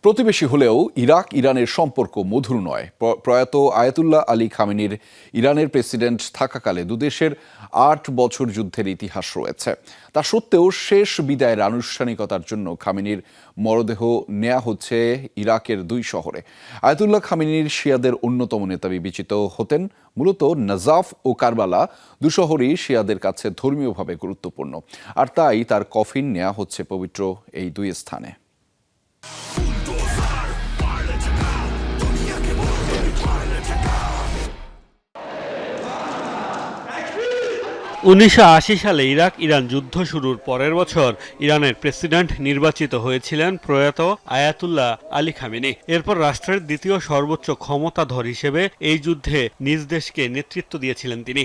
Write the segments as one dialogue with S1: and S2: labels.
S1: প্রতিবেশী হলেও ইরাক ইরানের সম্পর্ক মধুর নয়। প্রয়াত আয়াতুল্লাহ আলী খামেনির ইরানের প্রেসিডেন্ট থাকাকালে দুদেশের ৮ বছর যুদ্ধের ইতিহাস রয়েছে। তা সত্ত্বেও শেষ বিদায়ের আনুষ্ঠানিকতার জন্য খামেনির মরদেহ নেওয়া হচ্ছে ইরাকের ২ শহরে। আয়াতুল্লাহ খামেনির শিয়াদের অন্যতম নেতা বিবেচিত হতেন। মূলত নাজাফ ও কারবালা ২ শহরই শিয়াদের কাছে ধর্মীয়ভাবে গুরুত্বপূর্ণ, আর তাই তার কফিন নেওয়া হচ্ছে পবিত্র এই ২ স্থানে।
S2: ১৯৮০ সালে ইরাক-ইরান যুদ্ধ শুরুর পরের বছর ইরানের প্রেসিডেন্ট নির্বাচিত হয়েছিলেন প্রয়াত আয়াতুল্লাহ আলী খামেনি। এরপর রাষ্ট্রের দ্বিতীয় সর্বোচ্চ ক্ষমতাধর হিসেবে এই যুদ্ধে নিজ দেশকে নেতৃত্ব দিয়েছিলেন তিনি।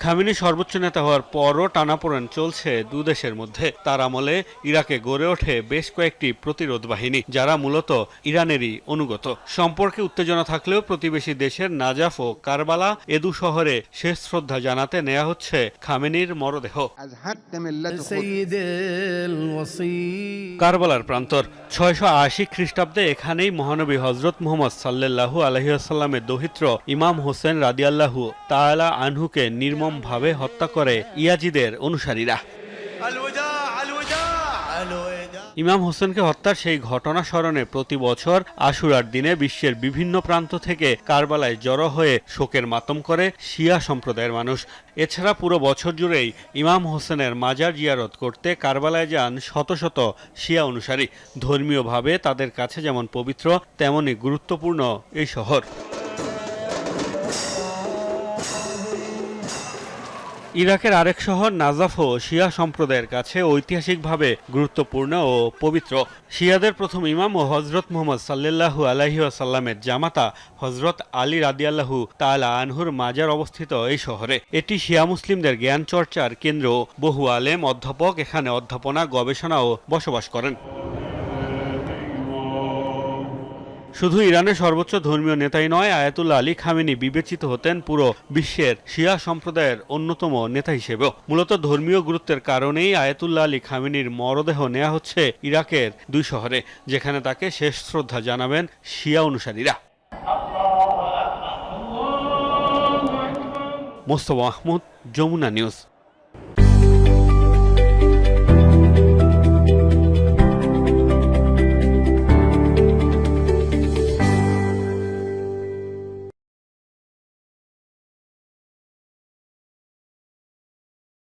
S2: খামেনি সর্বোচ্চ নেতা হওয়ার পরও টানাপোড়েন চলছে দুদেশের মধ্যে। তার আমলে ইরাকে গড়ে ওঠে বেশ কয়েকটি প্রতিরোধ বাহিনী, যারা মূলত ইরানেরই অনুগত। সম্পর্কে উত্তেজনা থাকলেও প্রতিবেশী দেশের নাজাফ ও কারবালা এ ২ শহরে শেষ শ্রদ্ধা জানাতে নেওয়া হচ্ছে খামেনির মরদেহ। কারবালার প্রান্তর ৬৮০ খ্রিস্টাব্দে এখানেই মহানবী হযরত মুহাম্মদ সাল্লাল্লাহু আলাইহি ওয়াসাল্লামের দৌহিত্র ইমাম হোসেন রাদিয়াল্লাহু তাআলা আনহুকে নির্মমভাবে হত্যা করে ইয়াজিদের অনুসারীরা। ইমাম হোসেনকে হত্যার সেই ঘটনা স্মরণে প্রতি বছর আশুরার দিনে বিশ্বের বিভিন্ন প্রান্ত থেকে কারবালায় জড়ো হয়ে শোকের মাতম করে শিয়া সম্প্রদায়ের মানুষ। এছাড়া পুরো বছর জুড়েই ইমাম হোসেনের মাজার জিয়ারত করতে কারবালায় যান শত শত শিয়া অনুসারী। ধর্মীয়ভাবে তাদের কাছে যেমন পবিত্র, তেমনই গুরুত্বপূর্ণ এই শহর। ইরাকের আরেক শহর নাজাফও শিয়া সম্প্রদায়ের কাছে ঐতিহাসিকভাবে গুরুত্বপূর্ণ ও পবিত্র। শিয়াদের প্রথম ইমাম ও হযরত মুহাম্মদ সাল্লাল্লাহু আলাইহি ওয়াসাল্লামের জামাতা হযরত আলী রাদিয়াল্লাহু তাআলা আনহুর মাজার অবস্থিত এই শহরে। এটি শিয়া মুসলিমদের জ্ঞান চর্চার কেন্দ্র। বহু আলেম, অধ্যাপক এখানে অধ্যাপনা, গবেষণা ও বসবাস করেন। শুধু ইরানের সর্বোচ্চ ধর্মীয় নেতাই নয়, আয়াতুল্লাহ আলী খামেনি বিবেচিত হতেন পুরো বিশ্বের শিয়া সম্প্রদায়ের অন্যতম নেতা হিসেবেও। মূলত ধর্মীয় গুরুত্বের কারণেই আয়াতুল্লাহ আলী খামেনির মরদেহ নেওয়া হচ্ছে ইরাকের ২ শহরে, যেখানে তাকে শেষ শ্রদ্ধা জানাবেন শিয়া অনুসারীরা। মোস্তফা মাহমুদ, যমুনা নিউজ।